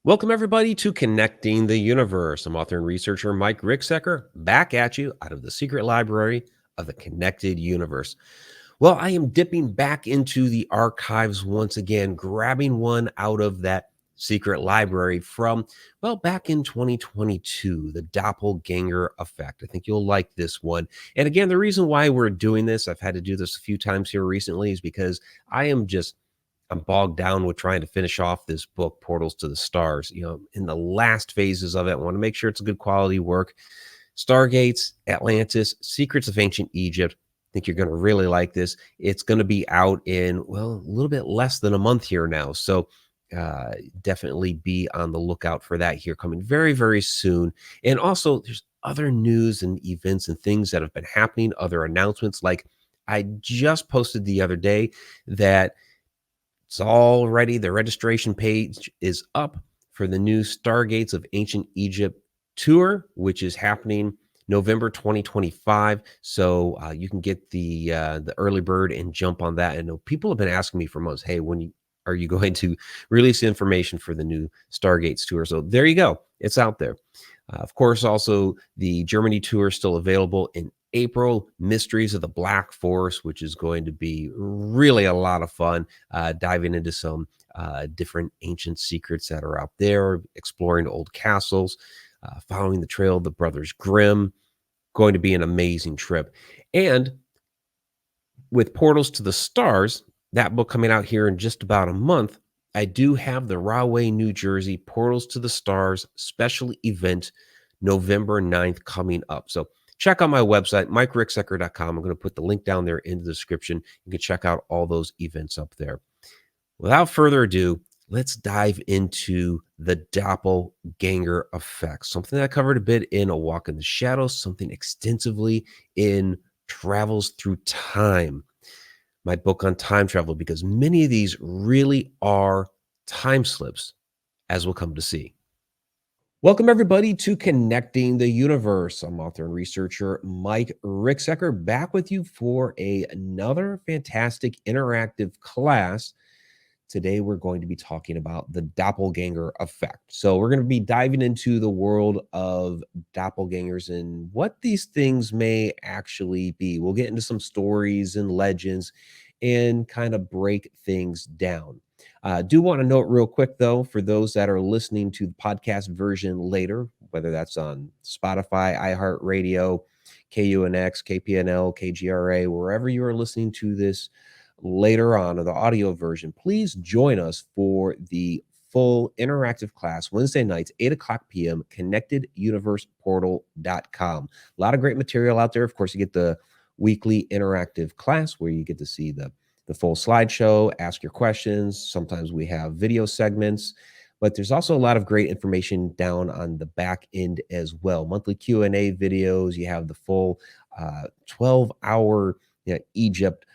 Welcome, everybody, to Connecting the Universe. I'm author and researcher Mike Ricksecker, back at you out of the secret library of the Connected Universe. Well, I am dipping back into the archives once again, grabbing one out of that secret library from, well, back in 2022, the Doppelganger effect. I think you'll like this one. And again, the reason why we're doing this, I've had to do this a few times here recently, is because I'm bogged down with trying to finish off this book, Portals to the Stars. In the last phases of it, I want to make sure it's a good quality work. Stargates, Atlantis, Secrets of Ancient Egypt. I think you're going to really like this. It's going to be out in, well, a little bit less than a month here now. So definitely be on the lookout for that here coming very, very soon. And also, there's other news and events and things that have been happening, other announcements. Like I just posted the other day that it's all ready. The registration page is up for the new Stargates of Ancient Egypt tour, which is happening November 2025. So you can get the early bird and jump on that. And people have been asking me for months, hey, are you going to release information for the new Stargates tour? So there you go. It's out there. Of course, also the Germany tour is still available in April. Mysteries of the Black Forest, which is going to be really a lot of fun, diving into some different ancient secrets that are out there, exploring old castles, following the trail of the Brothers Grimm. Going to be an amazing trip. And with Portals to the Stars, that book coming out here in just about a month, I do have the Rahway, New Jersey Portals to the Stars special event November 9th coming up. So check out my website, mikericksecker.com. I'm going to put the link down there in the description. You can check out all those events up there. Without further ado, let's dive into the doppelganger effect, something that I covered a bit in A Walk in the Shadows, something extensively in Travels Through Time, my book on time travel, because many of these really are time slips, as we'll come to see. Welcome, everybody, to Connecting the Universe. I'm author and researcher Mike Ricksecker, back with you for another fantastic interactive class. Today, we're going to be talking about the doppelganger effect. So we're going to be diving into the world of doppelgangers and what these things may actually be. We'll get into some stories and legends and kind of break things down. Do want to note real quick, though, for those that are listening to the podcast version later, whether that's on Spotify, iHeartRadio, KUNX, KPNL, KGRA, wherever you are listening to this later on, or the audio version, please join us for the full interactive class Wednesday nights, 8 o'clock p.m., connecteduniverseportal.com. A lot of great material out there. Of course, you get the weekly interactive class where you get to see the full slideshow, ask your questions. Sometimes we have video segments, but there's also a lot of great information down on the back end as well. Monthly Q&A videos. You have the full 12-hour Egypt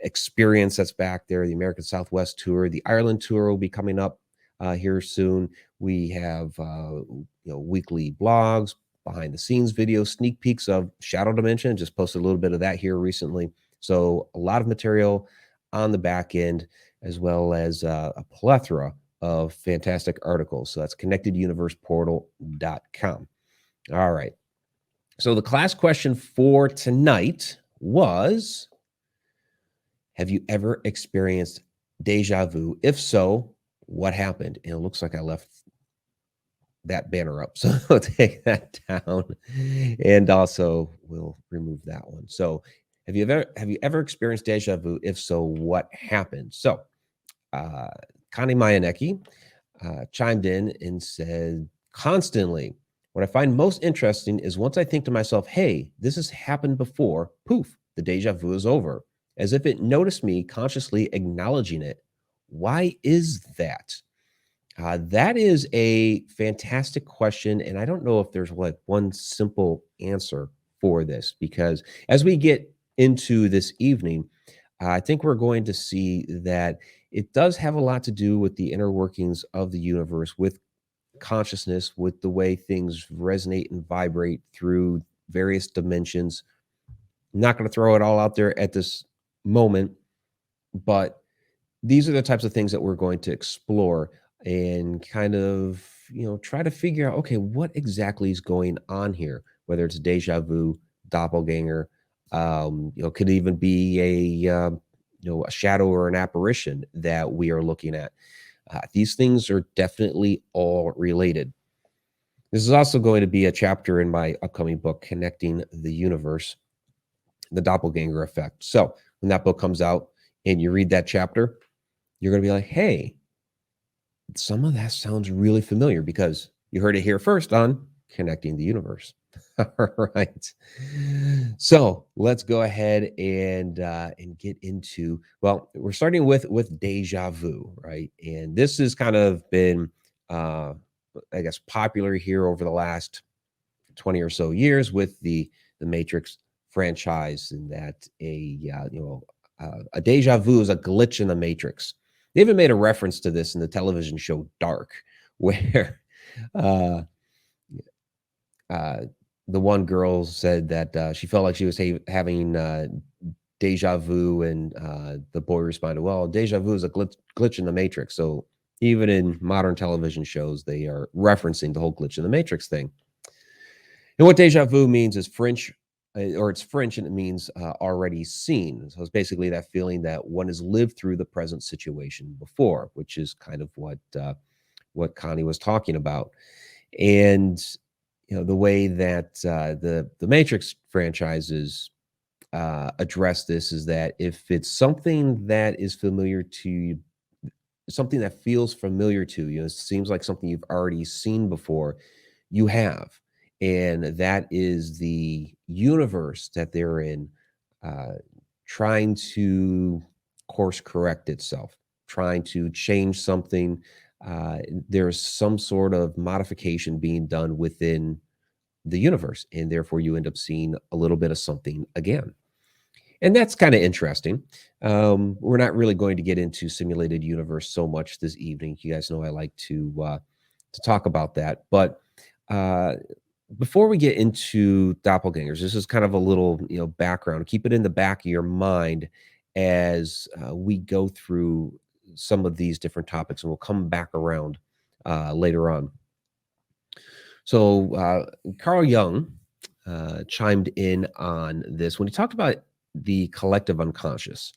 experience that's back there, the American Southwest tour. The Ireland tour will be coming up here soon. We have weekly blogs, behind the scenes videos, sneak peeks of Shadow Dimension. Just posted a little bit of that here recently. So a lot of material on the back end, as well as a plethora of fantastic articles. So that's connecteduniverseportal.com. All right. So the class question for tonight was, have you ever experienced deja vu? If so, what happened? And it looks like I left that banner up, so I'll take that down, and also we'll remove that one. So have you ever experienced deja vu? If so, what happened? So Connie Mayanecki chimed in and said, constantly, what I find most interesting is once I think to myself, hey, this has happened before, poof, the deja vu is over, as if it noticed me consciously acknowledging it. Why is that? That is a fantastic question, and I don't know if there's like one simple answer for this, because as we get into this evening, I think we're going to see that it does have a lot to do with the inner workings of the universe, with consciousness, with the way things resonate and vibrate through various dimensions. I'm not going to throw it all out there at this moment, but these are the types of things that we're going to explore. and kind of, try to figure out, okay, what exactly is going on here, whether it's deja vu, doppelganger, could even be a shadow or an apparition that we are looking at. These things are definitely all related. This is also going to be a chapter in my upcoming book, Connecting the Universe, the Doppelganger Effect. So when that book comes out and you read that chapter, you're going to be like, hey, some of that sounds really familiar because you heard it here first on Connecting the Universe. All right. So let's go ahead and get into, well, we're starting with deja vu, right? And this has kind of been I guess popular here over the last 20 or so years with the Matrix franchise, and that a deja vu is a glitch in the Matrix. They even made a reference to this in the television show Dark, where uh, uh, the one girl said that she felt like she was having deja vu, and the boy responded, "Well, deja vu is a glitch in the Matrix." So even in modern television shows, they are referencing the whole glitch in the Matrix thing. And what deja vu means is French, or it's French, and it means already seen. So it's basically that feeling that one has lived through the present situation before, which is kind of what Connie was talking about. And the way that the Matrix franchises address this is that if it's something that is familiar to you, something that feels familiar to you, it seems like something you've already seen before, you have. And that is the universe that they're in, uh, trying to course correct itself, trying to change something. There's some sort of modification being done within the universe, and therefore you end up seeing a little bit of something again. And that's kind of interesting. We're not really going to get into simulated universe so much this evening. You guys know I like to talk about that, but uh, before we get into doppelgangers, this is kind of a little background. Keep it in the back of your mind as we go through some of these different topics, and we'll come back around later on. So Carl Jung chimed in on this when he talked about the collective unconscious.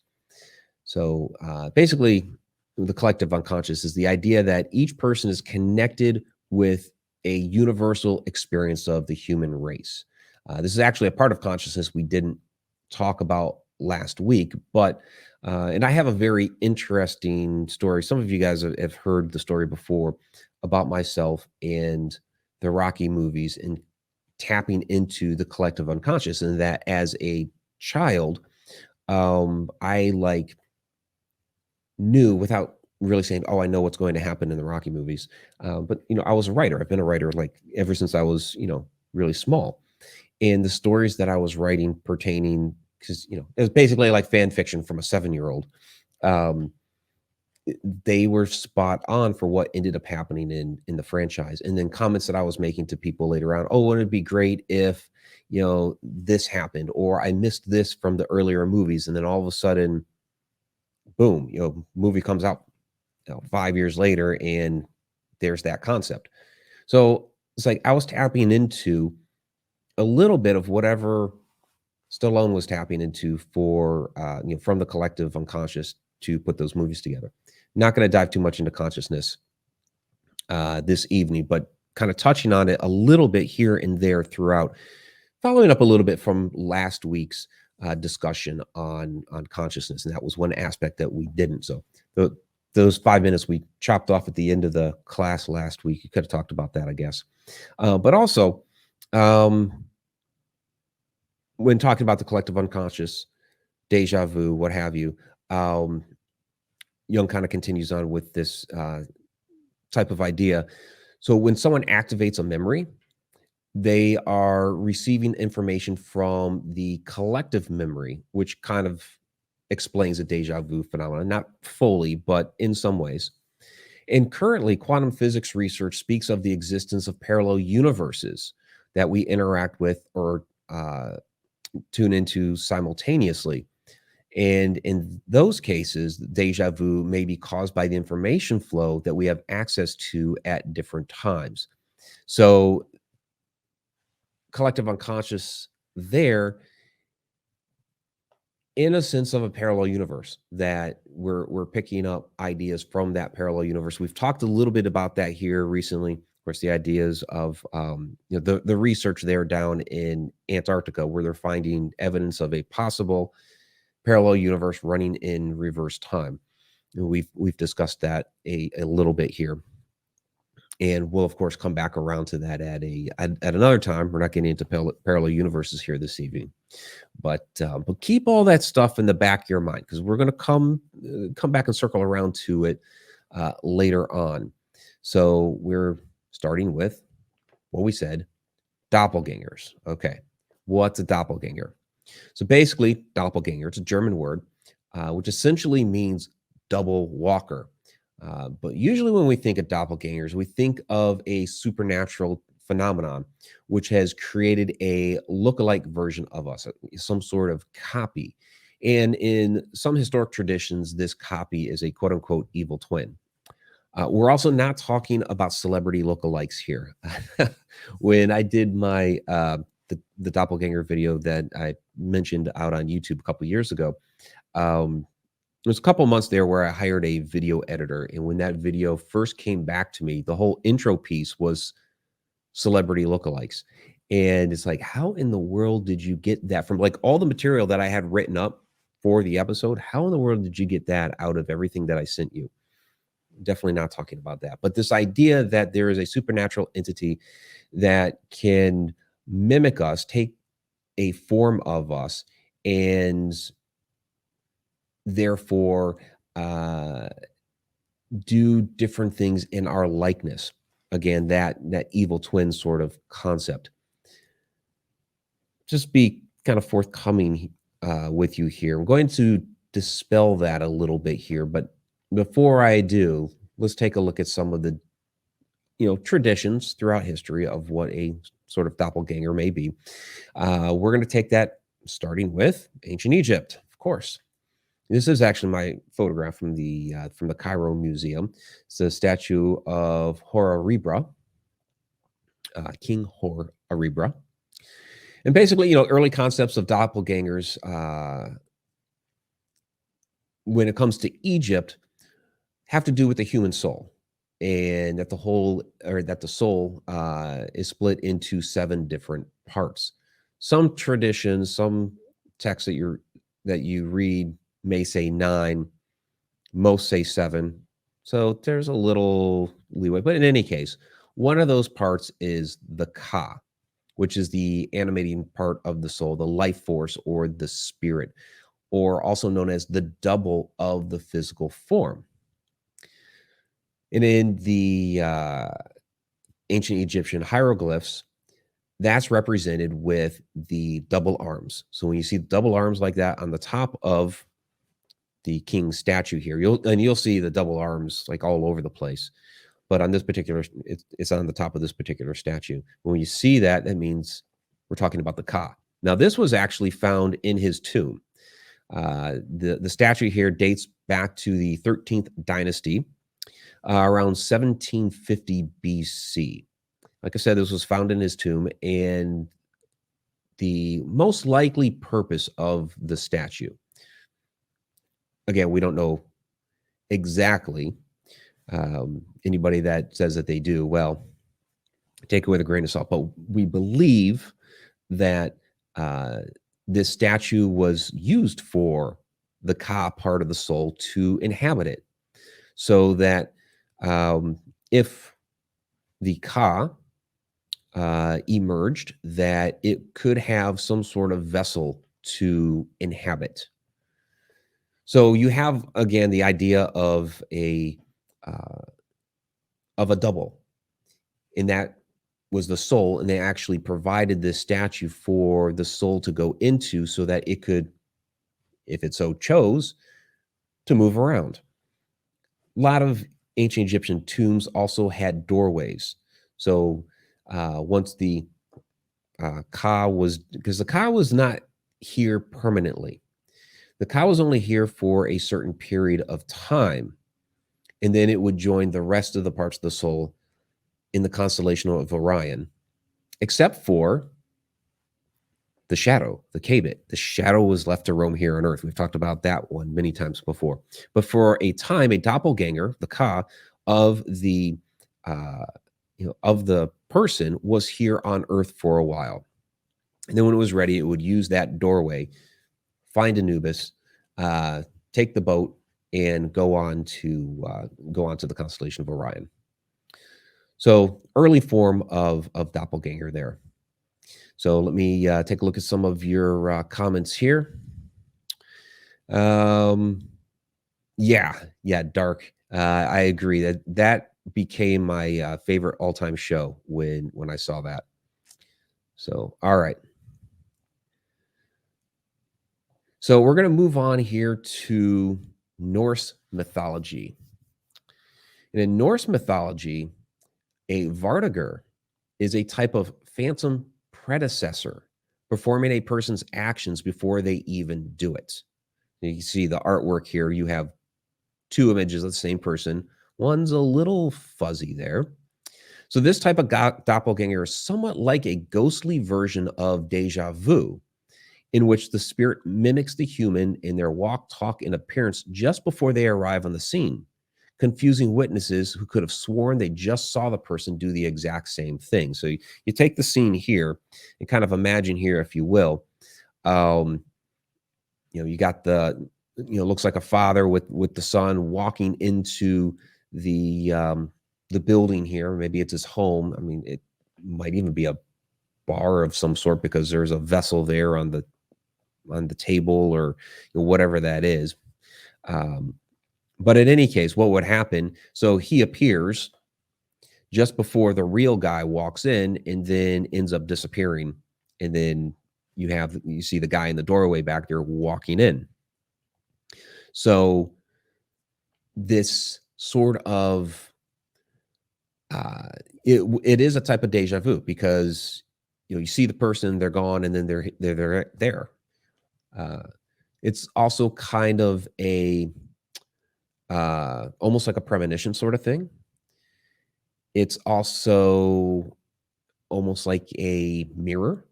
So basically, the collective unconscious is the idea that each person is connected with a universal experience of the human race. This is actually a part of consciousness we didn't talk about last week, but and I have a very interesting story. Some of you guys have heard the story before about myself and the Rocky movies and tapping into the collective unconscious, and that as a child, I like knew without really saying, "Oh, I know what's going to happen in the Rocky movies." But I was a writer. I've been a writer like ever since I was really small, and the stories that I was writing pertaining, because it was basically like fan fiction from a 7-year-old. Um, they were spot on for what ended up happening in the franchise, and then comments that I was making to people later on. Oh, wouldn't it be great if this happened, or I missed this from the earlier movies, and then all of a sudden, boom, movie comes out 5 years later, and there's that concept. So it's like I was tapping into a little bit of whatever Stallone was tapping into for from the collective unconscious to put those movies together. Not going to dive too much into consciousness this evening, but kind of touching on it a little bit here and there throughout, following up a little bit from last week's discussion on consciousness, and that was one aspect that we didn't. So those 5 minutes we chopped off at the end of the class last week, you could have talked about that, I guess. But also, when talking about the collective unconscious, deja vu, what have you, Jung kind of continues on with this type of idea. So when someone activates a memory, they are receiving information from the collective memory, which kind of explains the deja vu phenomenon, not fully, but in some ways. And currently, quantum physics research speaks of the existence of parallel universes that we interact with or tune into simultaneously. And in those cases, deja vu may be caused by the information flow that we have access to at different times. So, collective unconscious there, in a sense of a parallel universe, that we're picking up ideas from that parallel universe. We've talked a little bit about that here recently. Of course, the ideas of the research there down in Antarctica, where they're finding evidence of a possible parallel universe running in reverse time. And we've discussed that a little bit here, and we'll of course come back around to that at another time. We're not getting into parallel universes here this evening, but keep all that stuff in the back of your mind, because we're going to come back and circle around to it later on. So we're starting with what we said: doppelgangers. Okay, what's a doppelganger? So basically, doppelganger, it's a German word, which essentially means double walker. But usually when we think of doppelgangers, we think of a supernatural phenomenon which has created a look-alike version of us, some sort of copy. And in some historic traditions, this copy is a quote-unquote evil twin. We're also not talking about celebrity lookalikes here. When I did my the doppelganger video that I mentioned out on YouTube a couple years ago, there was a couple months there where I hired a video editor, and when that video first came back to me, the whole intro piece was celebrity lookalikes. And it's like, how in the world did you get that from, like, all the material that I had written up for the episode? How in the world did you get that out of everything that I sent you? Definitely not talking about that. But this idea that there is a supernatural entity that can mimic us, take a form of us, and therefore do different things in our likeness. Again, that evil twin sort of concept. Just be kind of forthcoming with you here. I'm going to dispel that a little bit here, but before I do, let's take a look at some of the traditions throughout history of what a sort of doppelganger may be. We're going to take that starting with ancient Egypt, of course. This is actually my photograph from the Cairo Museum. It's a statue of Horaribra, King Horaribra. And basically, early concepts of doppelgangers, when it comes to Egypt, have to do with the human soul, and that the soul is split into 7 different parts. Some traditions, some texts that you read may say 9, most say 7. So there's a little leeway. But in any case, one of those parts is the Ka, which is the animating part of the soul, the life force, or the spirit, or also known as the double of the physical form. And in the ancient Egyptian hieroglyphs, that's represented with the double arms. So when you see double arms like that on the top of the king's statue here, you'll see the double arms like all over the place. But on this particular, it's on the top of this particular statue. When you see that, that means we're talking about the Ka. Now, this was actually found in his tomb. The statue here dates back to the 13th dynasty, around 1750 BC. Like I said, this was found in his tomb, and the most likely purpose of the statue, again, we don't know exactly. Anybody that says that they do, well, take it with a grain of salt. But we believe that this statue was used for the Ka part of the soul to inhabit it, so that if the Ka emerged, that it could have some sort of vessel to inhabit. So you have, again, the idea of a double, and that was the soul, and they actually provided this statue for the soul to go into, so that it could, if it so chose, to move around. A lot of ancient Egyptian tombs also had doorways. So once the Ka was, because the Ka was not here permanently. The ka was only here for a certain period of time, and then it would join the rest of the parts of the soul in the constellation of Orion, except for the shadow, the K-bit. The shadow was left to roam here on Earth. We've talked about that one many times before. But for a time, a doppelganger, the ka of the of the person, was here on Earth for a while. And then when it was ready, it would use that doorway, find Anubis, take the boat, and go on to the constellation of Orion. So early form of doppelganger there. So let me take a look at some of your comments here. Yeah, Dark. I agree that became my favorite all-time show when I saw that. So, all right. So we're going to move on here to Norse mythology. And in Norse mythology, a Vtiger is a type of phantom predecessor, performing a person's actions before they even do it. You see the artwork here. You have two images of the same person. One's a little fuzzy there. So this type of doppelganger is somewhat like a ghostly version of Deja Vu, in which the spirit mimics the human in their walk, talk, and appearance just before they arrive on the scene, confusing witnesses who could have sworn they just saw the person do the exact same thing. So you take the scene here and kind of imagine here, if you will, you got the, looks like a father with the son walking into the building here. Maybe it's his home. I mean, it might even be a bar of some sort because there's a vessel there on the table or whatever that is. But in any case, what would happen? So he appears just before the real guy walks in and then ends up disappearing. And then you see the guy in the doorway back there walking in. So this sort of, it is a type of deja vu because, you see the person, they're gone, and then they're there. It's also kind of a, almost like a premonition sort of thing. It's also almost like a mirror,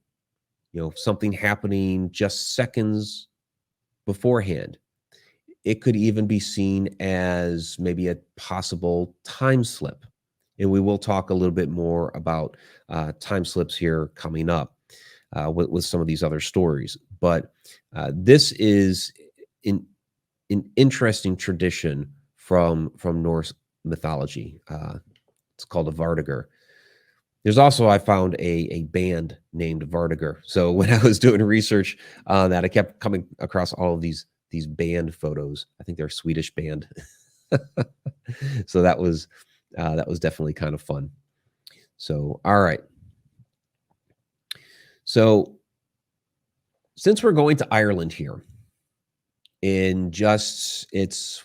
something happening just seconds beforehand. It could even be seen as maybe a possible time slip. And we will talk a little bit more about time slips here coming up with some of these other stories. But this is an interesting tradition from Norse mythology. It's called a Vtiger. There's also, I found a band named Vtiger. So when I was doing research on that, I kept coming across all of these band photos. I think they're a Swedish band. So that was definitely kind of fun. So, all right. So since we're going to Ireland here in just, it's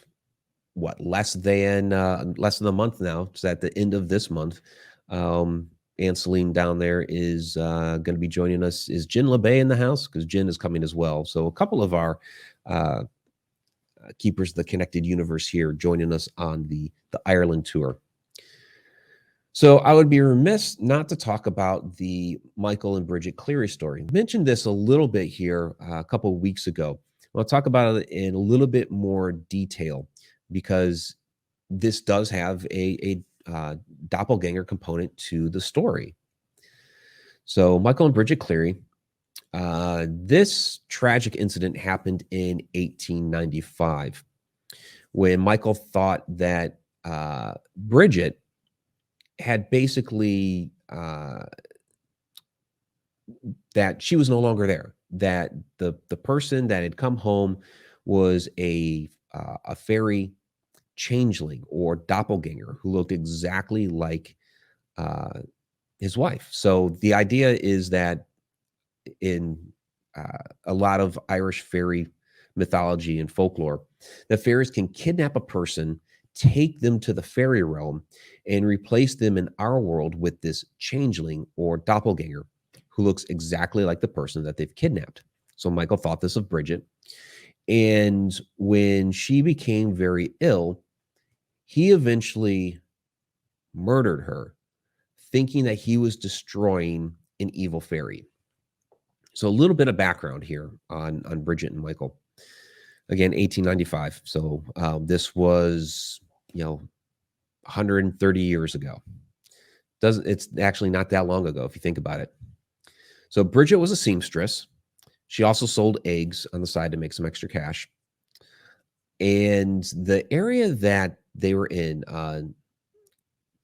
what, less than a month now. It's at the end of this month. Aunt Celine down there is going to be joining us. Is Jen LeBay in the house? Because Jen is coming as well. So a couple of our keepers of the connected universe here joining us on the Ireland tour. So I would be remiss not to talk about the Michael and Bridget Cleary story. I mentioned this a little bit here a couple of weeks ago. I'll talk about it in a little bit more detail because this does have a doppelganger component to the story. So Michael and Bridget Cleary, this tragic incident happened in 1895 when Michael thought that Bridget had basically that she was no longer there, that the person that had come home was a fairy changeling or doppelganger who looked exactly like his wife. So the idea is that in a lot of Irish fairy mythology and folklore, the fairies can kidnap a person, take them to the fairy realm, and replace them in our world with this changeling or doppelganger who looks exactly like the person that they've kidnapped. So Michael thought this of Bridget. And when she became very ill, he eventually murdered her, thinking that he was destroying an evil fairy. So a little bit of background here on Bridget and Michael. Again, 1895. So this was, 130 years ago. It's actually not that long ago if you think about it. So Bridget was a seamstress. She also sold eggs on the side to make some extra cash. And the area that they were in, I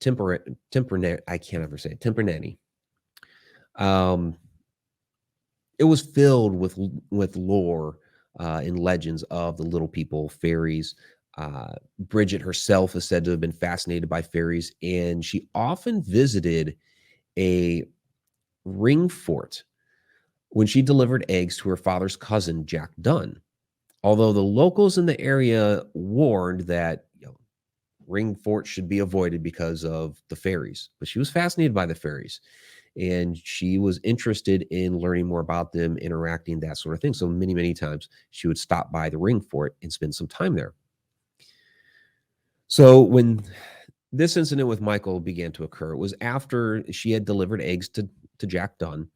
can't ever say it, Tempernanny. It was filled with lore and legends of the little people, fairies. Bridget herself is said to have been fascinated by fairies, and she often visited a ring fort when she delivered eggs to her father's cousin, Jack Dunn. Although the locals in the area warned that ring forts should be avoided because of the fairies, but she was fascinated by the fairies. And she was interested in learning more about them, interacting, that sort of thing. So many, many times she would stop by the ring fort and spend some time there. So when this incident with Michael began to occur, it was after she had delivered eggs to Jack Dunn,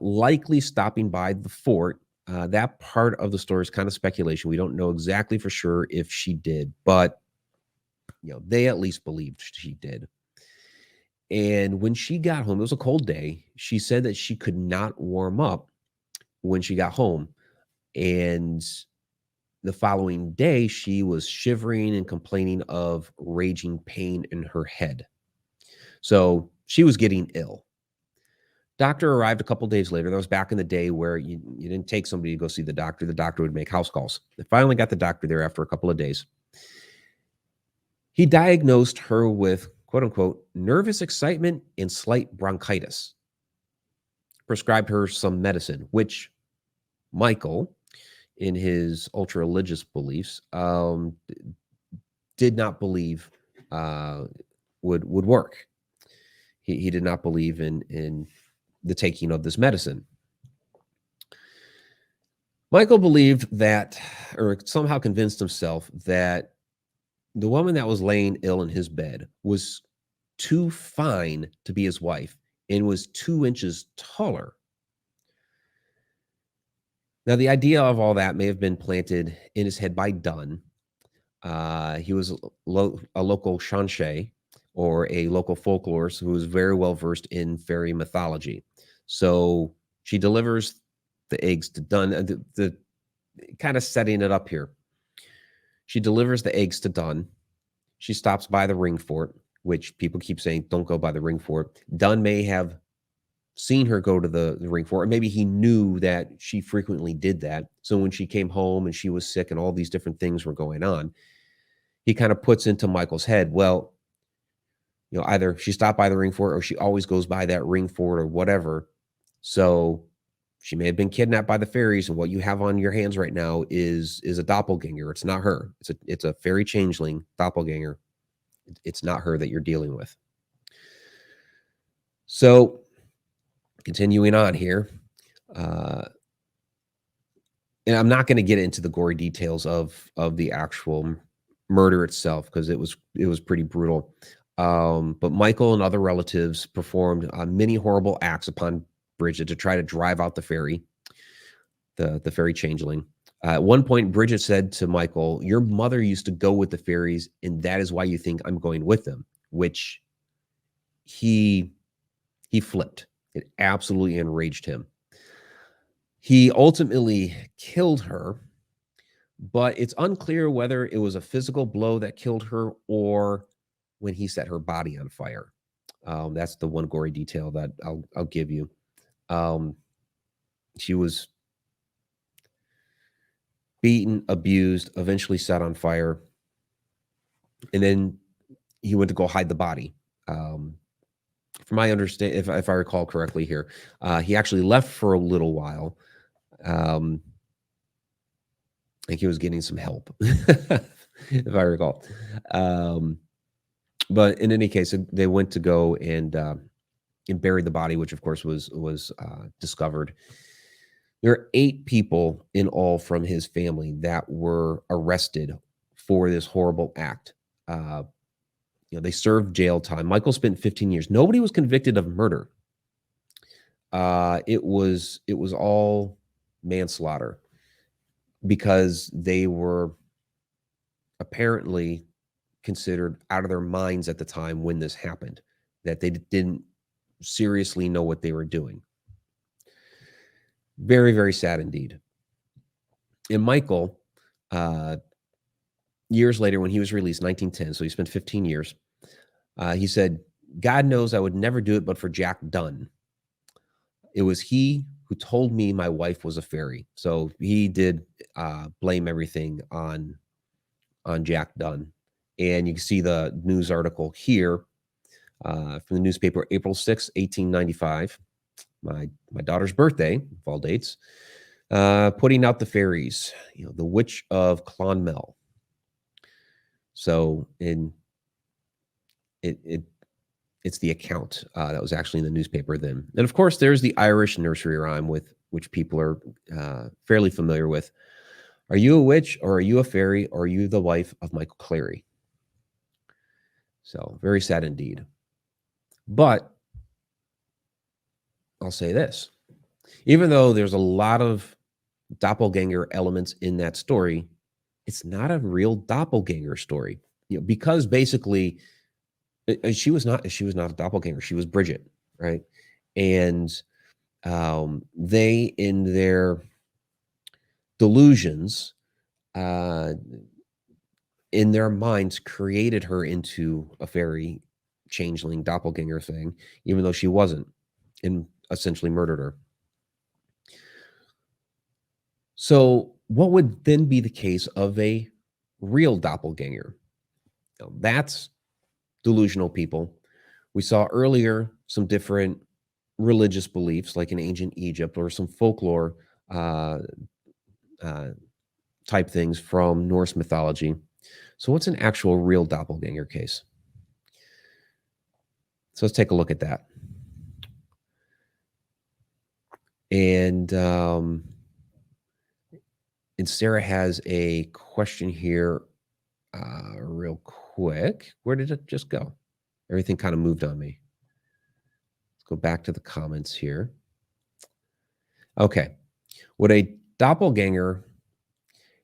likely stopping by the fort. That part of the story is kind of speculation. We don't know exactly for sure if she did, but they at least believed she did. And when she got home, it was a cold day. She said that she could not warm up when she got home. And the following day, she was shivering and complaining of raging pain in her head. So she was getting ill. Doctor arrived a couple days later. That was back in the day where you didn't take somebody to go see the doctor. The doctor would make house calls. They finally got the doctor there after a couple of days. He diagnosed her with, quote unquote, nervous excitement and slight bronchitis. Prescribed her some medicine, which Michael, in his ultra religious beliefs, did not believe would work. He did not believe in the taking of this medicine. Michael believed that, or somehow convinced himself that the woman that was laying ill in his bed was too fine to be his wife and was 2 inches taller. Now, the idea of all that may have been planted in his head by Dunn. He was a local shanshe, or a local folklorist who was very well versed in fairy mythology. So she delivers the eggs to Dunn. The kind of setting it up here. She delivers the eggs to Dunn. She stops by the ring fort, which people keep saying, don't go by the ring fort. Dunn may have seen her go to the ring fort, or maybe he knew that she frequently did that. So when she came home and she was sick and all these different things were going on, he kind of puts into Michael's head, well, either she stopped by the ring fort or she always goes by that ring fort or whatever. So she may have been kidnapped by the fairies, and what you have on your hands right now is a doppelganger. It's not her. It's a fairy changeling doppelganger. It's not her that you're dealing with. So continuing on here, and I'm not going to get into the gory details of the actual murder itself because it was pretty brutal. But Michael and other relatives performed many horrible acts upon Bridget to try to drive out the fairy, the fairy changeling. At one point, Bridget said to Michael, "Your mother used to go with the fairies, and that is why you think I'm going with them," which he flipped. It absolutely enraged him. He ultimately killed her, but it's unclear whether it was a physical blow that killed her or when he set her body on fire. That's the one gory detail that I'll give you. She was beaten, abused, eventually set on fire, and then he went to go hide the body. From my understanding, if I recall correctly here, he actually left for a little while. I think he was getting some help, if I recall. But in any case, they went to go and bury the body, which of course was discovered. There are 8 people in all from his family that were arrested for this horrible act. They served jail time. Michael spent 15 years. Nobody was convicted of murder. It was all manslaughter because they were apparently considered out of their minds at the time when this happened, that they didn't seriously know what they were doing. Very, very sad indeed. And Michael, years later, when he was released, 1910, so he spent 15 years, he said, "God knows I would never do it but for Jack Dunn. It was he who told me my wife was a fairy." So he did blame everything on Jack Dunn. And you can see the news article here from the newspaper, April 6, 1895, my daughter's birthday, of all dates, putting out the fairies, the Witch of Clonmel. So it's the account that was actually in the newspaper then. And of course, there's the Irish nursery rhyme, with which people are fairly familiar with. "Are you a witch, or are you a fairy, or are you the wife of Michael Clary?" So very sad indeed. But I'll say this. Even though there's a lot of doppelganger elements in that story, it's not a real doppelganger story. Because basically she was not a doppelganger. She was Bridget, right? And they, in their delusions, in their minds, created her into a fairy, changeling, doppelganger thing, even though she wasn't, and essentially murdered her. So what would then be the case of a real doppelganger? That's delusional people. We saw earlier some different religious beliefs, like in ancient Egypt, or some folklore type things from Norse mythology. So what's an actual real doppelganger case? So let's take a look at that. And Sarah has a question here real quick. Where did it just go? Everything kind of moved on me. Let's go back to the comments here. Okay. Would a doppelganger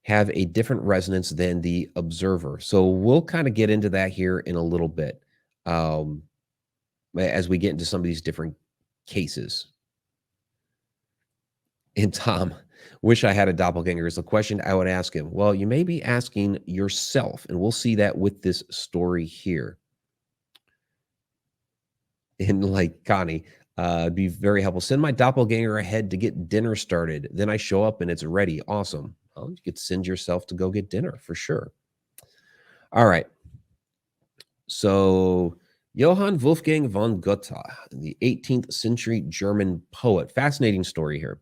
have a different resonance than the observer? So we'll kind of get into that here in a little bit as we get into some of these different cases. And Tom, wish I had a doppelganger is the question I would ask him. Well, you may be asking yourself, and we'll see that with this story here. And like Connie, be very helpful. Send my doppelganger ahead to get dinner started. Then I show up and it's ready. Awesome. Well, you could send yourself to go get dinner for sure. All right. So Johann Wolfgang von Goethe, the 18th century German poet. Fascinating story here.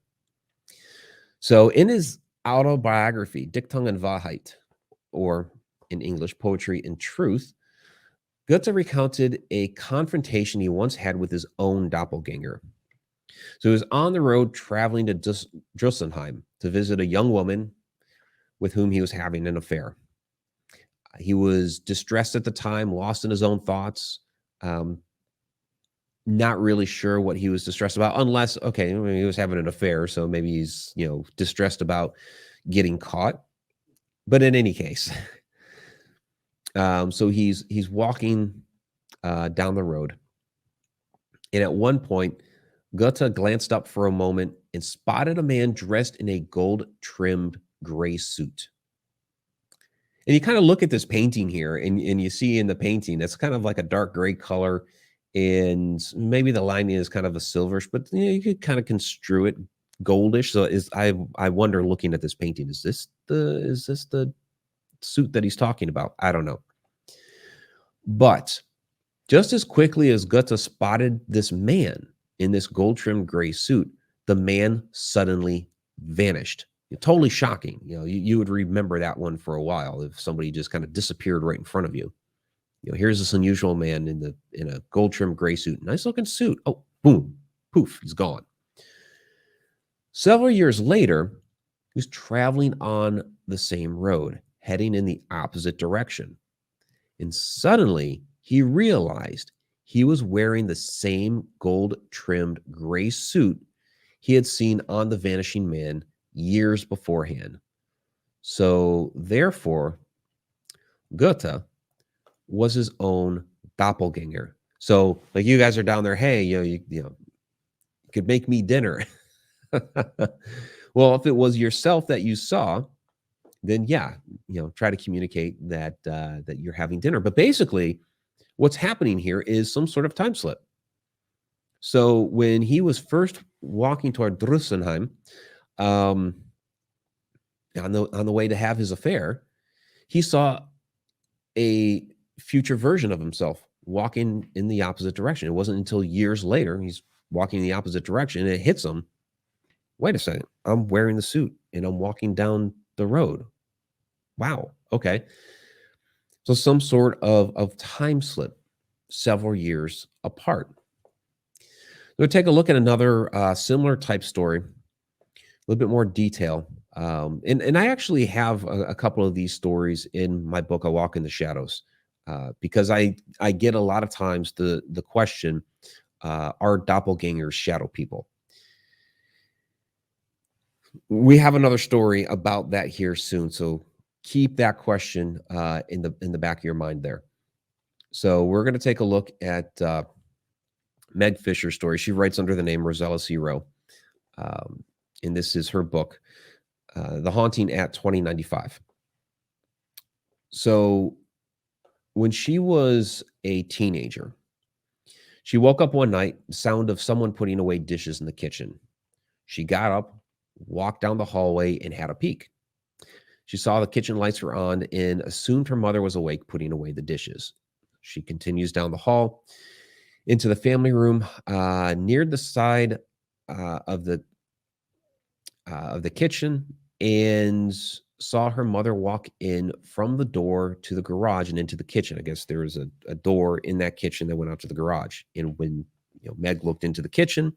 So in his autobiography, Dichtung und Wahrheit, or in English, Poetry and Truth, Goethe recounted a confrontation he once had with his own doppelganger. So he was on the road traveling to Drussenheim to visit a young woman with whom he was having an affair. He was distressed at the time, lost in his own thoughts, not really sure what he was distressed about, unless, okay, he was having an affair, so maybe he's, distressed about getting caught. But in any case, so he's walking down the road, and at one point, Goethe glanced up for a moment and spotted a man dressed in a gold-trimmed gray suit. And you kind of look at this painting here, and you see in the painting, it's kind of like a dark gray color, and maybe the lining is kind of a silverish, but you could kind of construe it goldish. So I wonder, looking at this painting, is this the suit that he's talking about? I don't know. But just as quickly as Goethe spotted this man in this gold-trimmed gray suit, the man suddenly vanished. Totally shocking. You would remember that one for a while if somebody just kind of disappeared right in front of you. Here's this unusual man in a gold-trimmed gray suit, nice looking suit. Oh, boom, poof, he's gone. Several years later, he was traveling on the same road, heading in the opposite direction. And suddenly he realized he was wearing the same gold trimmed gray suit he had seen on the Vanishing Man years beforehand. So, therefore, Goethe was his own doppelganger. So, like you guys are down there, hey, you could make me dinner. Well, if it was yourself that you saw, then yeah, try to communicate that that you're having dinner. But basically, what's happening here is some sort of time slip. So when he was first walking toward Drussenheim, um, on the way to have his affair, he saw a future version of himself walking in the opposite direction. It wasn't until years later he's walking in the opposite direction and it hits him. Wait a second, I'm wearing the suit and I'm walking down the road. Wow. Okay. So some sort of time slip several years apart. We'll take a look at another similar type story, a little bit more detail. And I actually have a couple of these stories in my book, A Walk in the Shadows, because I get a lot of times the question, are doppelgangers shadow people? We have another story about that here soon, so keep that question in the back of your mind there. So we're going to take a look at Meg Fisher's story. She writes under the name Rosella C. Rowe, and this is her book, The Haunting at 2095. So when she was a teenager, she woke up one night, the sound of someone putting away dishes in the kitchen. She got up, walked down the hallway, and had a peek. She saw the kitchen lights were on and assumed her mother was awake putting away the dishes. She continues down the hall into the family room, near the side of the kitchen, and saw her mother walk in from the door to the garage and into the kitchen. I guess there was a door in that kitchen that went out to the garage. And when Meg looked into the kitchen,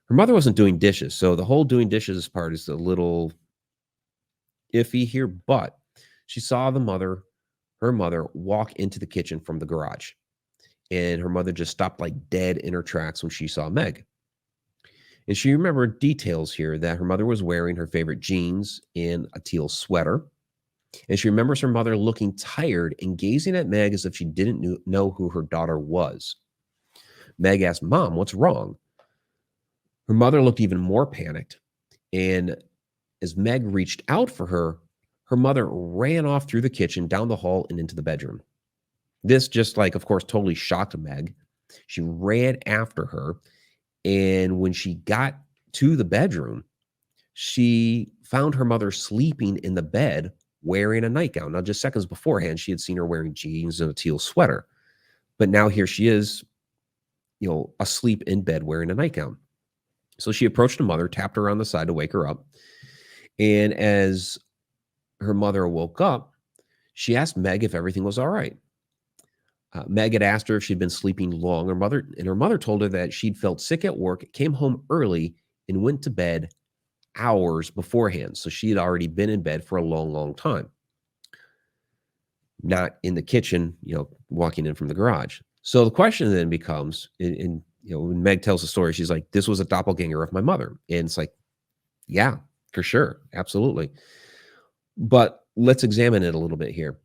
her mother wasn't doing dishes. So the whole doing dishes part is a little iffy here, but she saw her mother walk into the kitchen from the garage. And her mother just stopped like dead in her tracks when she saw Meg. And she remembered details here that her mother was wearing her favorite jeans and a teal sweater. And she remembers her mother looking tired and gazing at Meg as if she didn't know who her daughter was. Meg asked, "Mom, what's wrong?" Her mother looked even more panicked. And as Meg reached out for her, her mother ran off through the kitchen, down the hall, and into the bedroom. This just of course, totally shocked Meg. She ran after her. And when she got to the bedroom, she found her mother sleeping in the bed wearing a nightgown. Now, just seconds beforehand, she had seen her wearing jeans and a teal sweater. But now here she is, asleep in bed wearing a nightgown. So she approached her mother, tapped her on the side to wake her up. And as her mother woke up, she asked Meg if everything was all right. Meg had asked her if she'd been sleeping long. Her mother told her that she'd felt sick at work, came home early, and went to bed hours beforehand. So she had already been in bed for a long, long time. Not in the kitchen, walking in from the garage. So the question then becomes, when Meg tells the story, she's like, "This was a doppelganger of my mother." And it's like, yeah, for sure. Absolutely. But let's examine it a little bit here.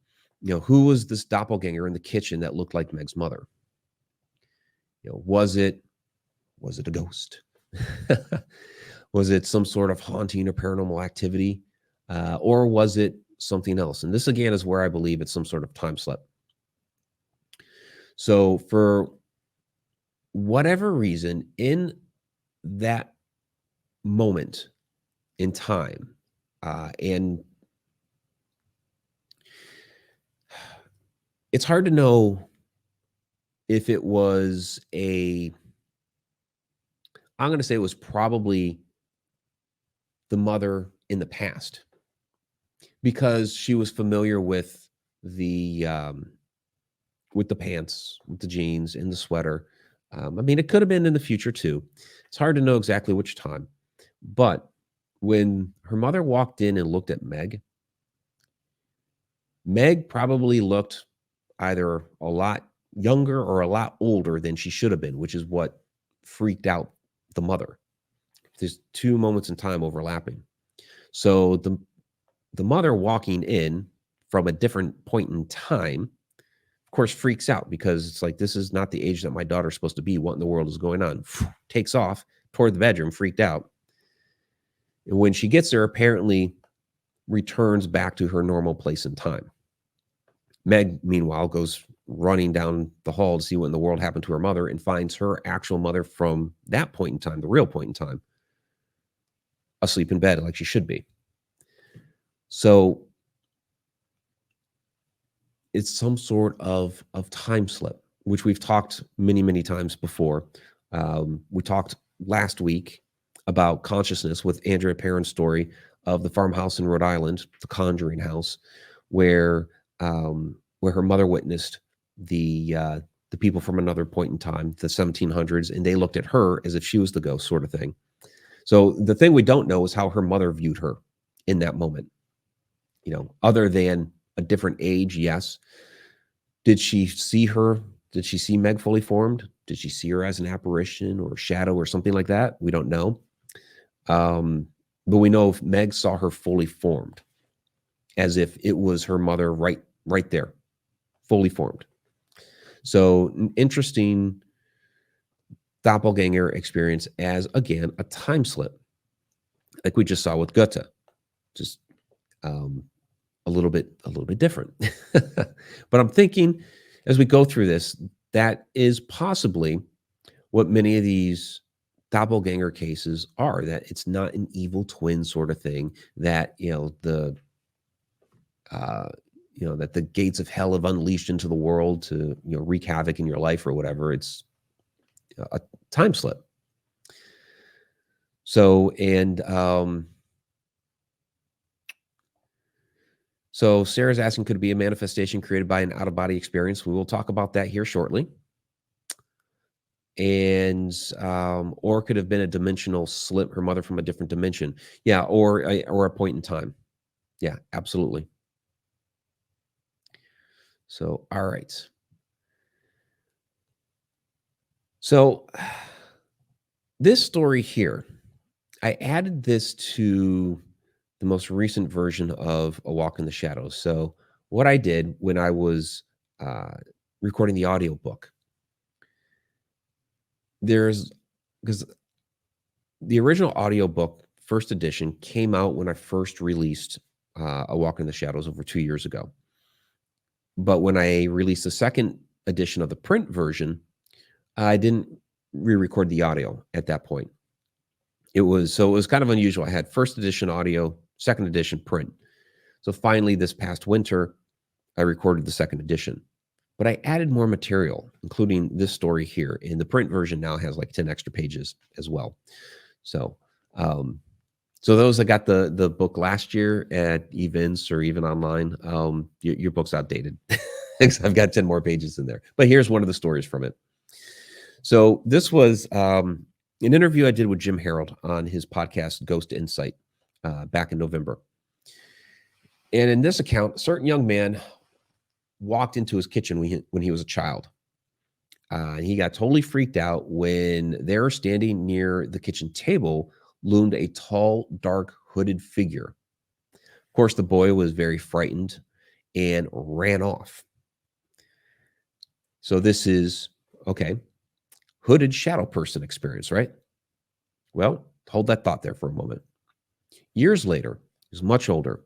Who was this doppelganger in the kitchen that looked like Meg's mother? Was it a ghost? Was it some sort of haunting or paranormal activity? Or was it something else? And this, again, is where I believe it's some sort of time slip. So for whatever reason, in that moment in time, and it's hard to know if it was I'm going to say it was probably the mother in the past, because she was familiar with the pants, with the jeans and the sweater. I mean, it could have been in the future too. It's hard to know exactly which time, But when her mother walked in and looked at Meg probably looked either a lot younger or a lot older than she should have been, which is what freaked out the mother. There's two moments in time overlapping. So the mother walking in from a different point in time, of course, freaks out because it's like, this is not the age that my daughter's supposed to be. What in the world is going on? Takes off toward the bedroom, freaked out. And when she gets there, apparently returns back to her normal place and time. Meg, meanwhile, goes running down the hall to see what in the world happened to her mother and finds her actual mother from that point in time, the real point in time, asleep in bed like she should be. So it's some sort of time slip, which we've talked many, many times before. We talked last week about consciousness with Andrea Perron's story of the farmhouse in Rhode Island, the Conjuring House, where her mother witnessed the people from another point in time, the 1700s, and they looked at her as if she was the ghost, sort of thing. So the thing we don't know is how her mother viewed her in that moment. You know, other than a different age, yes. Did she see her? Did she see Meg fully formed? Did she see her as an apparition or a shadow or something like that? We don't know. But we know if Meg saw her fully formed, as if it was her mother right there, fully formed. So an interesting doppelganger experience as, again, a time slip, like we just saw with Goethe, just a little bit different. But I'm thinking as we go through this, that is possibly what many of these doppelganger cases are, that it's not an evil twin sort of thing, that, that the gates of hell have unleashed into the world to, wreak havoc in your life or whatever. It's a time slip. So, so Sarah's asking, could it be a manifestation created by an out-of-body experience? We will talk about that here shortly. And or could have been a dimensional slip, her mother from a different dimension. Yeah, or a point in time. Yeah, absolutely. So, all right. So this story here, I added this to the most recent version of A Walk in the Shadows. So what I did when I was recording the audiobook, because the original audiobook, first edition, came out when I first released A Walk in the Shadows over 2 years ago. But when I released the second edition of the print version, I didn't re-record the audio at that point. It was kind of unusual. I had first edition audio, second edition print. So finally, this past winter, I recorded the second edition. But I added more material, including this story here. And the print version now has like 10 extra pages as well. So so those that got the book last year at events or even online, your book's outdated. I've got 10 more pages in there. But here's one of the stories from it. So this was an interview I did with Jim Harold on his podcast, Ghost Insight, back in November. And in this account, a certain young man walked into his kitchen when he was a child. He got totally freaked out when there, standing near the kitchen table, loomed a tall, dark, hooded figure. Of course, the boy was very frightened and ran off. So this is, okay, hooded shadow person experience, right? Well, hold that thought there for a moment. Years later, he's much older,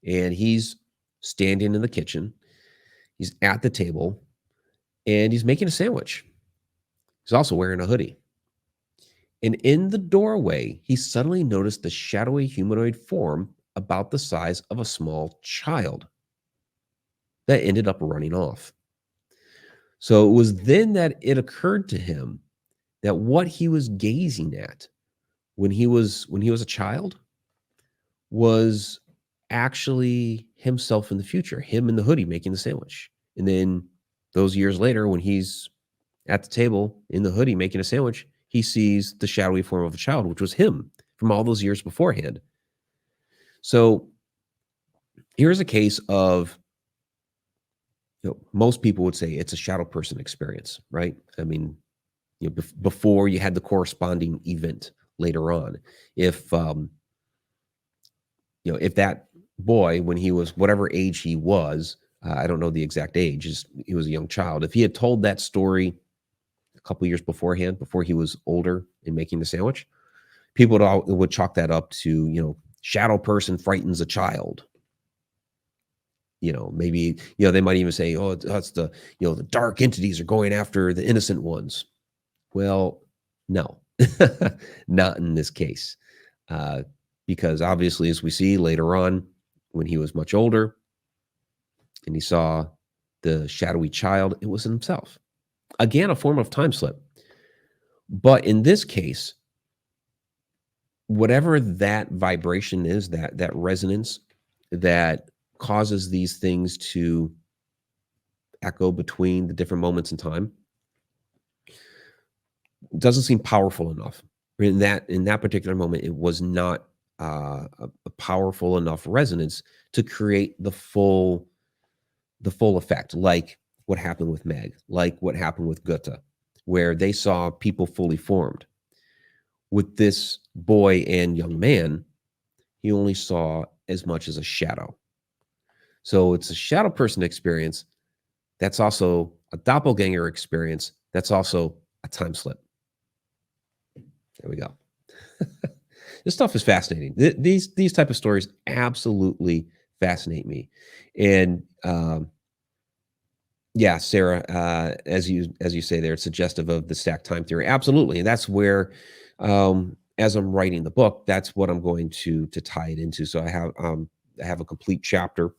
and he's standing in the kitchen. He's at the table, and he's making a sandwich. He's also wearing a hoodie. And in the doorway, he suddenly noticed the shadowy humanoid form about the size of a small child that ended up running off. So it was then that it occurred to him that what he was gazing at when he was a child was actually himself in the future, him in the hoodie making the sandwich. And then those years later, when he's at the table in the hoodie making a sandwich, he sees the shadowy form of a child, which was him from all those years beforehand. So here's a case of, most people would say it's a shadow person experience, right? I mean, before you had the corresponding event later on. If if that boy, when he was whatever age he was, I don't know the exact age, he was a young child. If he had told that story a couple years beforehand, before he was older and making the sandwich, people would chalk that up to, shadow person frightens a child. Maybe, they might even say, oh, that's the dark entities are going after the innocent ones. Well, no, not in this case. Because obviously, as we see later on, when he was much older and he saw the shadowy child, it was himself. Again, a form of time slip. But in this case, whatever that vibration is, that resonance that causes these things to echo between the different moments in time, doesn't seem powerful enough. In that particular moment, it was not a powerful enough resonance to create the full effect, like what happened with Meg, like what happened with Goethe, where they saw people fully formed. With this boy and young man, he only saw as much as a shadow. So it's a shadow person experience. That's also a doppelganger experience. That's also a time slip. There we go. This stuff is fascinating. These type of stories absolutely fascinate me. And yeah, Sarah, as you say there, it's suggestive of the stacked time theory. Absolutely. And that's where, as I'm writing the book, that's what I'm going to tie it into. So I have a complete chapter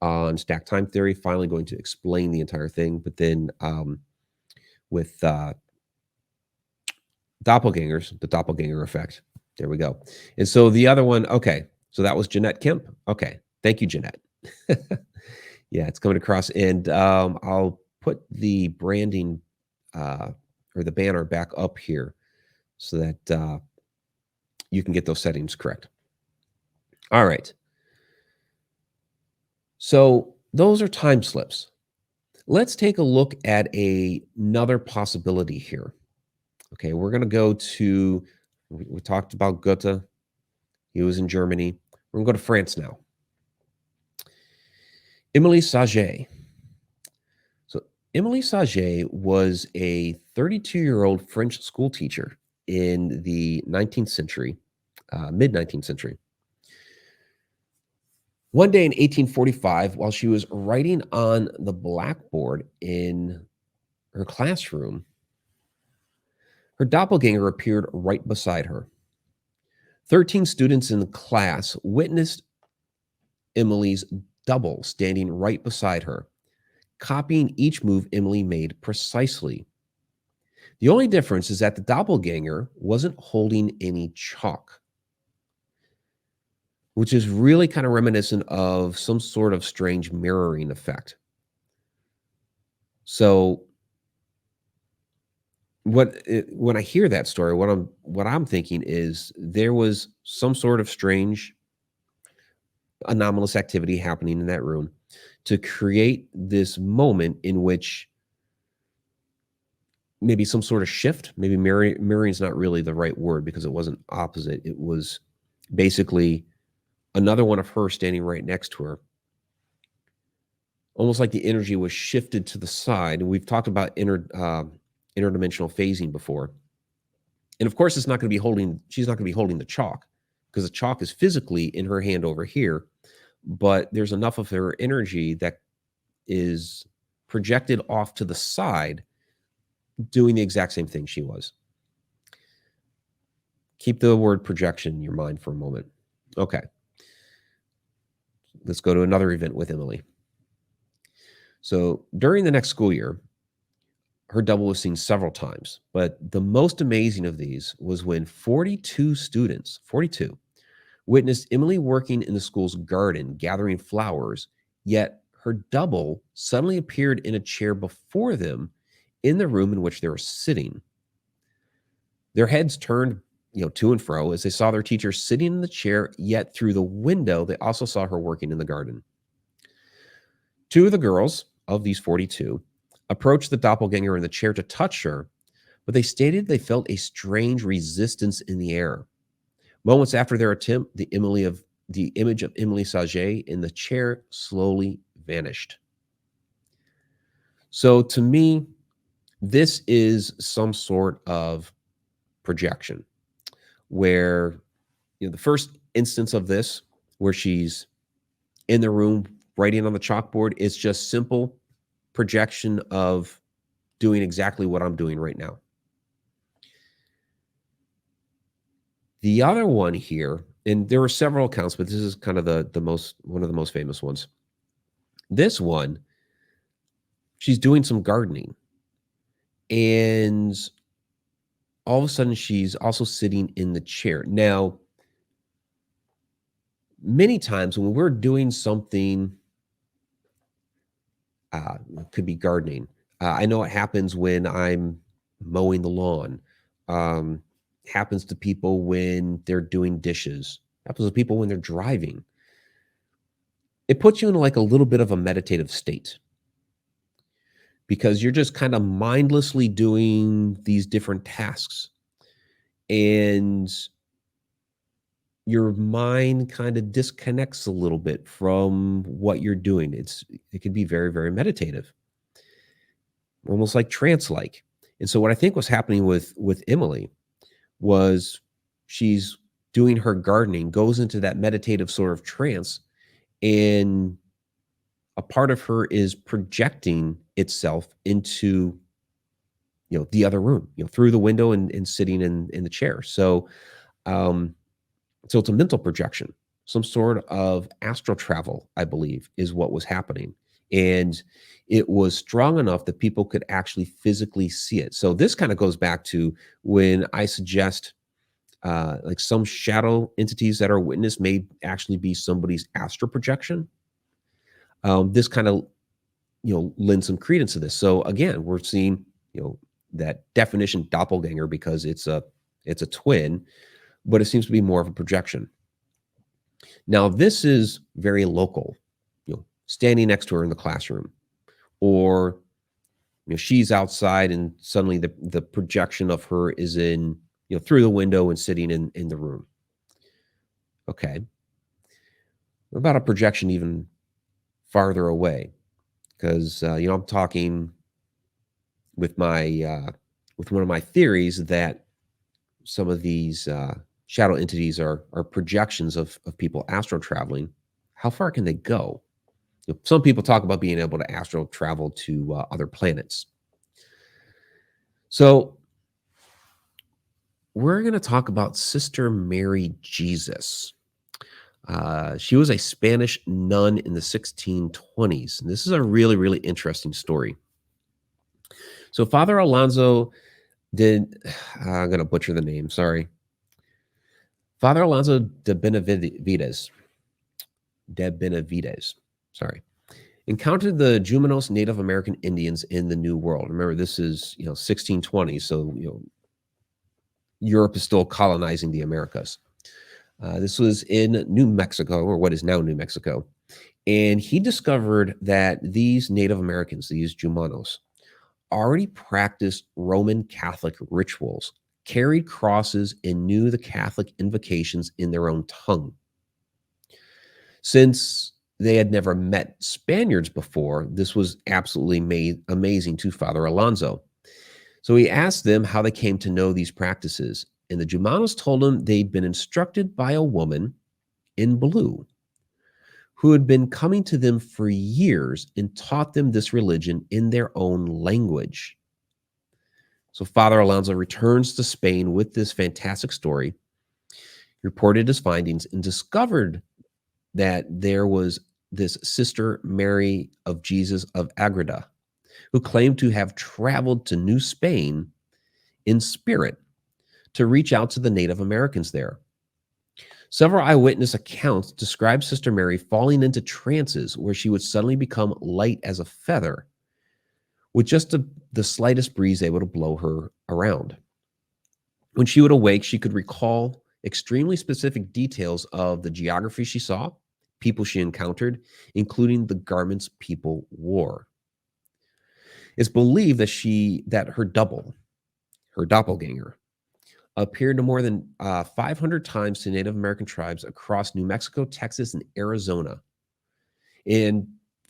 on stacked time theory, finally going to explain the entire thing. But then with doppelgangers, the doppelganger effect. There we go. And so the other one, okay, so that was Jeanette Kemp. Okay, thank you, Jeanette. Yeah, it's coming across. And I'll put the branding or the banner back up here so that you can get those settings correct. All right. So those are time slips. Let's take a look at another possibility here. Okay, we're going to go to, we talked about Goethe. He was in Germany. We're going to go to France now. Émilie Saget. So Émilie Saget was a 32-year-old French school teacher in the 19th century, mid-19th century. One day in 1845, while she was writing on the blackboard in her classroom, her doppelganger appeared right beside her. 13 students in the class witnessed Emily's double standing right beside her, copying each move Emily made precisely. The only difference is that the doppelganger wasn't holding any chalk, which is really kind of reminiscent of some sort of strange mirroring effect. So when I hear that story, what I'm thinking is there was some sort of strange anomalous activity happening in that room to create this moment in which maybe some sort of shift, maybe mirroring is not really the right word because it wasn't opposite. It was basically another one of her standing right next to her. Almost like the energy was shifted to the side. And we've talked about interdimensional phasing before. And of course, she's not going to be holding the chalk because the chalk is physically in her hand over here. But there's enough of her energy that is projected off to the side, doing the exact same thing she was. Keep the word projection in your mind for a moment. Okay. Let's go to another event with Emily. So during the next school year, her double was seen several times, but the most amazing of these was when 42 students, 42, witnessed Emily working in the school's garden, gathering flowers, yet her double suddenly appeared in a chair before them in the room in which they were sitting. Their heads turned, to and fro as they saw their teacher sitting in the chair, yet through the window, they also saw her working in the garden. Two of the girls of these 42 approached the doppelganger in the chair to touch her, but they stated they felt a strange resistance in the air. Moments after their attempt, the image of Emily Saget in the chair slowly vanished. So to me, this is some sort of projection where, the first instance of this, where she's in the room writing on the chalkboard, is just simple projection of doing exactly what I'm doing right now. The other one here, and there were several accounts, but this is kind of one of the most famous ones. This one, she's doing some gardening, and all of a sudden she's also sitting in the chair. Now, many times when we're doing something, it could be gardening. I know it happens when I'm mowing the lawn. Happens to people when they're doing dishes. Happens to people when they're driving. It puts you in like a little bit of a meditative state because you're just kind of mindlessly doing these different tasks, and your mind kind of disconnects a little bit from what you're doing. It can be very, very meditative, almost like trance-like. And so what I think was happening with Emily was she's doing her gardening, goes into that meditative sort of trance, and a part of her is projecting itself into, the other room, through the window and sitting in the chair. So, so it's a mental projection, some sort of astral travel, I believe, is what was happening. And it was strong enough that people could actually physically see it. So this kind of goes back to when I suggest like some shadow entities that are witnessed may actually be somebody's astral projection. This kind of, lends some credence to this. So again, we're seeing, that definition doppelganger because it's a twin, but it seems to be more of a projection. Now, this is very local, standing next to her in the classroom, or she's outside and suddenly the projection of her is in, through the window and sitting in the room. Okay. What about a projection even farther away? Because I'm talking with with one of my theories that some of these shadow entities are projections of people astral traveling. How far can they go? Some people talk about being able to astral travel to other planets. So we're going to talk about Sister Mary Jesus. She was a Spanish nun in the 1620s. And this is a really, really interesting story. So Father Alonso I'm going to butcher the name, sorry. Father Alonso de Benavides, sorry, encountered the Jumanos Native American Indians in the New World. Remember, this is 1620, so Europe is still colonizing the Americas. This was in New Mexico, or what is now New Mexico, and he discovered that these Native Americans, these Jumanos, already practiced Roman Catholic rituals, carried crosses, and knew the Catholic invocations in their own tongue. Since they had never met Spaniards before, this was absolutely amazing to Father Alonso. So he asked them how they came to know these practices, and the Jumanos told him they'd been instructed by a woman in blue who had been coming to them for years and taught them this religion in their own language. So Father Alonso returns to Spain with this fantastic story, reported his findings, and discovered that there was this Sister Mary of Jesus of Agreda, who claimed to have traveled to New Spain in spirit to reach out to the Native Americans there. Several eyewitness accounts describe Sister Mary falling into trances where she would suddenly become light as a feather, with just the slightest breeze able to blow her around. When she would awake, she could recall extremely specific details of the geography she saw, people she encountered, including the garments people wore. It's believed that her her doppelganger, appeared to more than 500 times to Native American tribes across New Mexico, Texas, and Arizona. And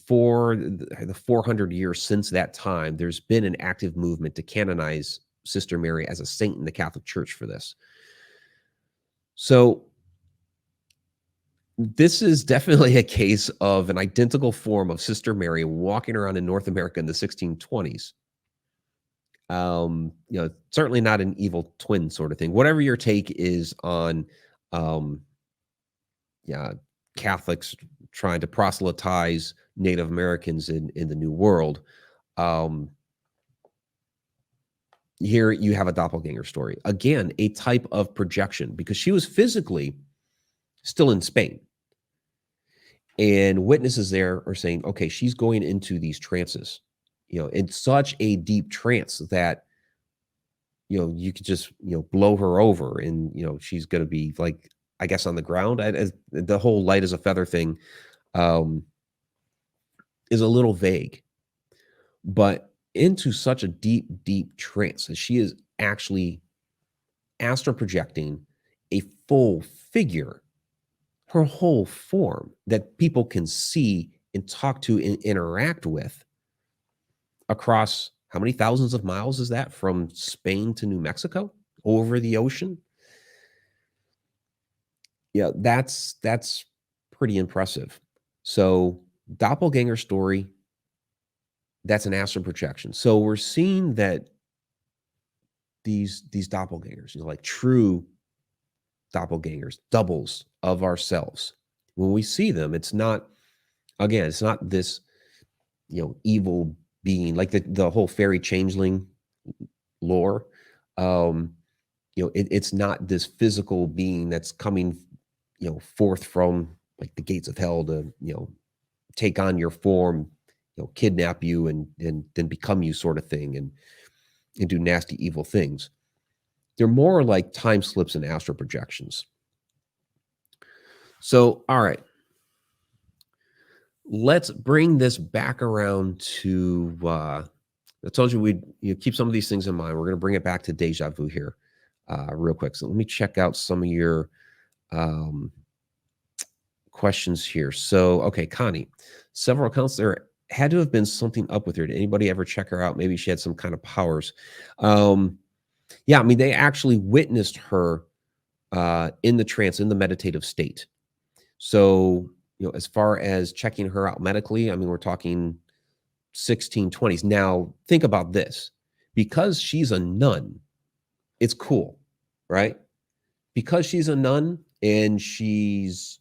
for the 400 years since that time, there's been an active movement to canonize Sister Mary as a saint in the Catholic Church for this. So this is definitely a case of an identical form of Sister Mary walking around in North America in the 1620s. Certainly not an evil twin sort of thing. Whatever your take is on, um, yeah, Catholics trying to proselytize Native Americans in the New World, um, here you have a doppelganger story. Again, a type of projection because she was physically still in Spain. And witnesses there are saying, okay, she's going into these trances, in such a deep trance that, you could just, blow her over and, she's going to be like, I guess, on the ground. As the whole light as a feather thing um, is a little vague, but into such a deep, deep trance that she is actually astral projecting a full figure, her whole form that people can see and talk to and interact with across how many thousands of miles is that from Spain to New Mexico over the ocean? Yeah, that's pretty impressive. So doppelganger story, that's an astral projection. So we're seeing that these doppelgangers, like true doppelgangers, doubles of ourselves. When we see them, it's not, again, it's not this, evil being like the whole fairy changeling lore. Um, it's not this physical being that's coming, forth from like the gates of hell to, take on your form, kidnap you and then become you sort of thing and do nasty evil things. They're more like time slips and astral projections. So, all right, let's bring this back around to I told you we'd keep some of these things in mind. We're going to bring it back to deja vu here real quick. So let me check out some of your um, questions here. So, okay, Connie, several accounts there had to have been something up with her. Did anybody ever check her out? Maybe she had some kind of powers. Yeah, I mean, they actually witnessed her in the trance, in the meditative state. So, as far as checking her out medically, I mean, we're talking 1620s. Now, think about this. Because she's a nun, it's cool, right? Because she's a nun and she's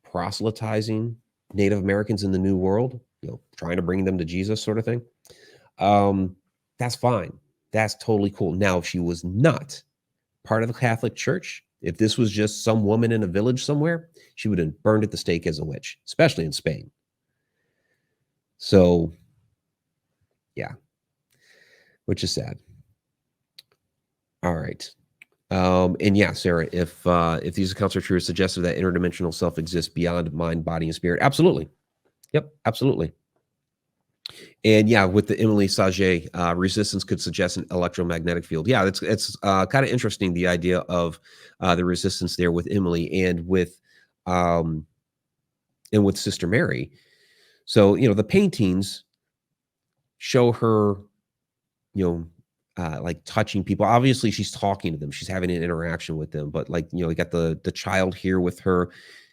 proselytizing Native Americans in the New World, trying to bring them to Jesus sort of thing. That's fine. That's totally cool. Now, if she was not part of the Catholic Church, if this was just some woman in a village somewhere, she would have burned at the stake as a witch, especially in Spain. So, yeah, which is sad. All right. And yeah, Sarah, if these accounts are true, it's suggestive that interdimensional self exists beyond mind, body, and spirit. Absolutely. Yep, absolutely. And yeah, with the Emily Sage, resistance could suggest an electromagnetic field. Yeah, it's kind of interesting, the idea of the resistance there with Emily and with Sister Mary. So, the paintings show her, like touching people. Obviously, she's talking to them. She's having an interaction with them. But like, we got the child here with her.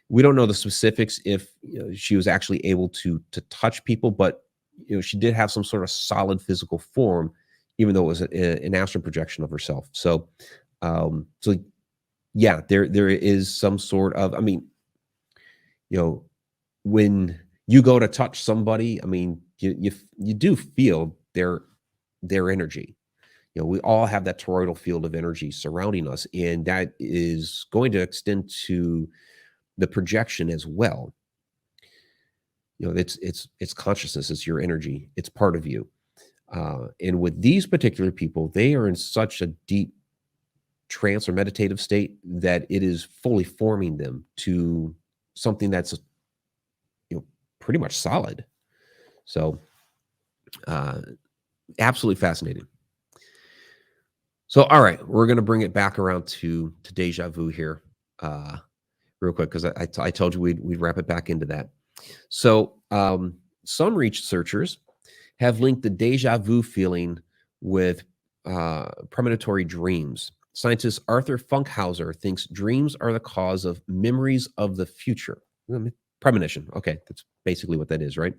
We don't know the specifics if she was actually able to touch people, but she did have some sort of solid physical form, even though it was an astral projection of herself. So, so yeah, there is some sort of. I mean, when you go to touch somebody, I mean, you do feel their energy. We all have that toroidal field of energy surrounding us, and that is going to extend to the projection as well. It's consciousness, it's your energy, it's part of you. And with these particular people, they are in such a deep trance or meditative state, that it is fully forming them to something that's, pretty much solid. So, absolutely fascinating. So, all right, we're going to bring it back around to deja vu here, real quick, because I told you we'd wrap it back into that. So, some researchers have linked the deja vu feeling with premonitory dreams. Scientist Arthur Funkhauser thinks dreams are the cause of memories of the future. Premonition. Okay, that's basically what that is, right?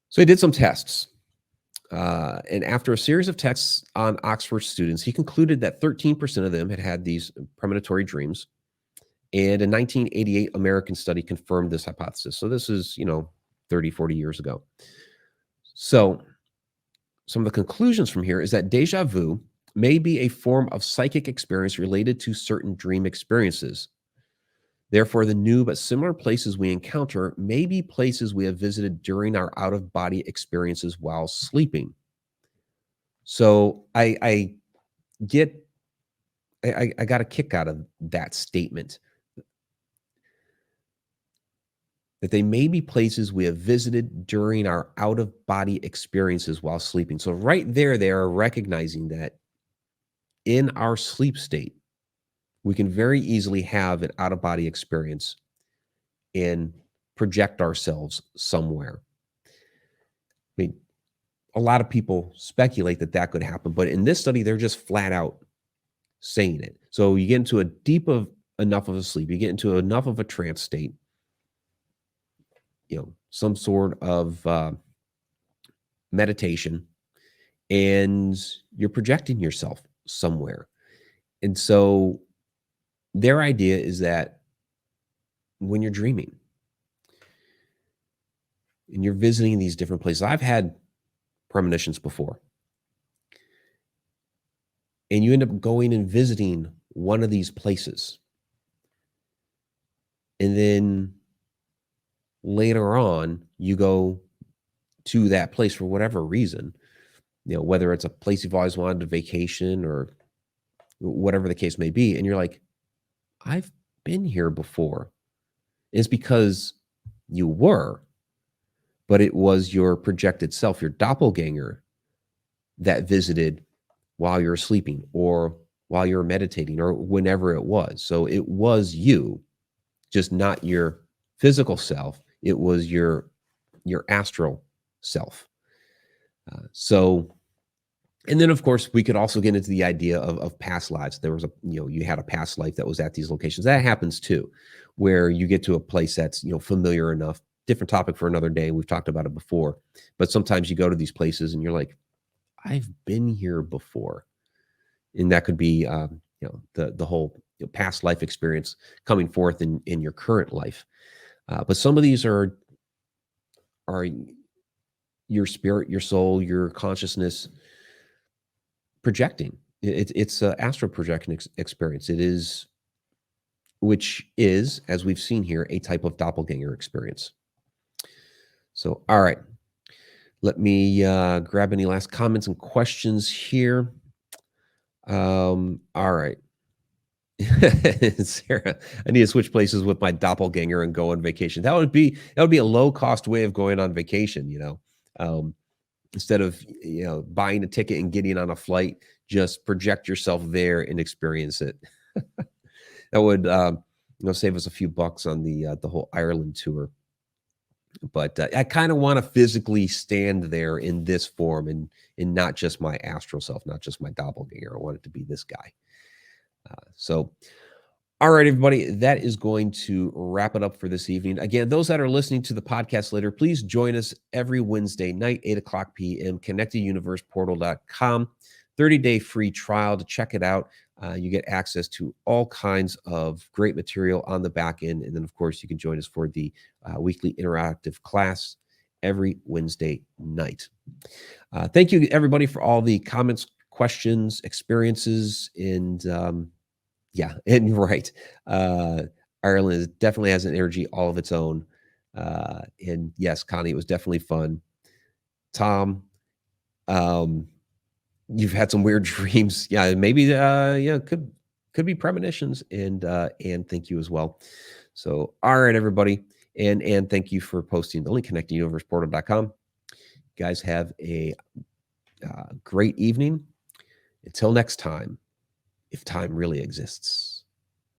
So he did some tests. And after a series of tests on Oxford students, he concluded that 13% of them had these premonitory dreams. And a 1988 American study confirmed this hypothesis. So this is, 30, 40 years ago. So some of the conclusions from here is that deja vu may be a form of psychic experience related to certain dream experiences. Therefore, the new but similar places we encounter may be places we have visited during our out-of-body experiences while sleeping. So I got a kick out of that statement, that they may be places we have visited during our out-of-body experiences while sleeping. So right there, they are recognizing that in our sleep state, we can very easily have an out-of-body experience and project ourselves somewhere. I mean, a lot of people speculate that that could happen, but in this study, they're just flat out saying it. So you get into enough of a sleep, you get into enough of a trance state, some sort of meditation, and you're projecting yourself somewhere. And so their idea is that when you're dreaming and you're visiting these different places, I've had premonitions before, and you end up going and visiting one of these places. And then later on, you go to that place for whatever reason, whether it's a place you've always wanted to vacation or whatever the case may be. And you're like, I've been here before. It's because you were, but it was your projected self, your doppelganger, that visited while you're sleeping or while you're meditating or whenever it was. So it was you, just not your physical self. It was your astral self. And then of course we could also get into the idea of past lives. There was you had a past life that was at these locations. That happens too, where you get to a place that's, familiar enough. Different topic for another day. We've talked about it before, but sometimes you go to these places and you're like, I've been here before. And that could be, the whole past life experience coming forth in your current life. But some of these are your spirit, your soul, your consciousness projecting. It's an astral projection experience. It is, which is, as we've seen here, a type of doppelganger experience. So, all right. Let me grab any last comments and questions here. All right. Sarah, I need to switch places with my doppelganger and go on vacation. That would be a low-cost way of going on vacation, instead of buying a ticket and getting on a flight, just project yourself there and experience it. That would save us a few bucks on the whole Ireland tour. But I kind of want to physically stand there in this form and not just my astral self, not just my doppelganger. I want it to be this guy. So, all right, everybody, that is going to wrap it up for this evening. Again, those that are listening to the podcast later, please join us every Wednesday night, 8:00 p.m., connecteduniverseportal.com. 30-day free trial to check it out. You get access to all kinds of great material on the back end. And then, of course, you can join us for the weekly interactive class every Wednesday night. Thank you, everybody, for all the comments, questions, experiences, and right. Ireland definitely has an energy all of its own. And yes, Connie, it was definitely fun. Tom, you've had some weird dreams. Yeah, maybe yeah, could be premonitions, and thank you as well. So, all right, everybody. And thank you for posting the link, connectinguniverseportal.com. Guys, have a great evening. Until next time, if time really exists.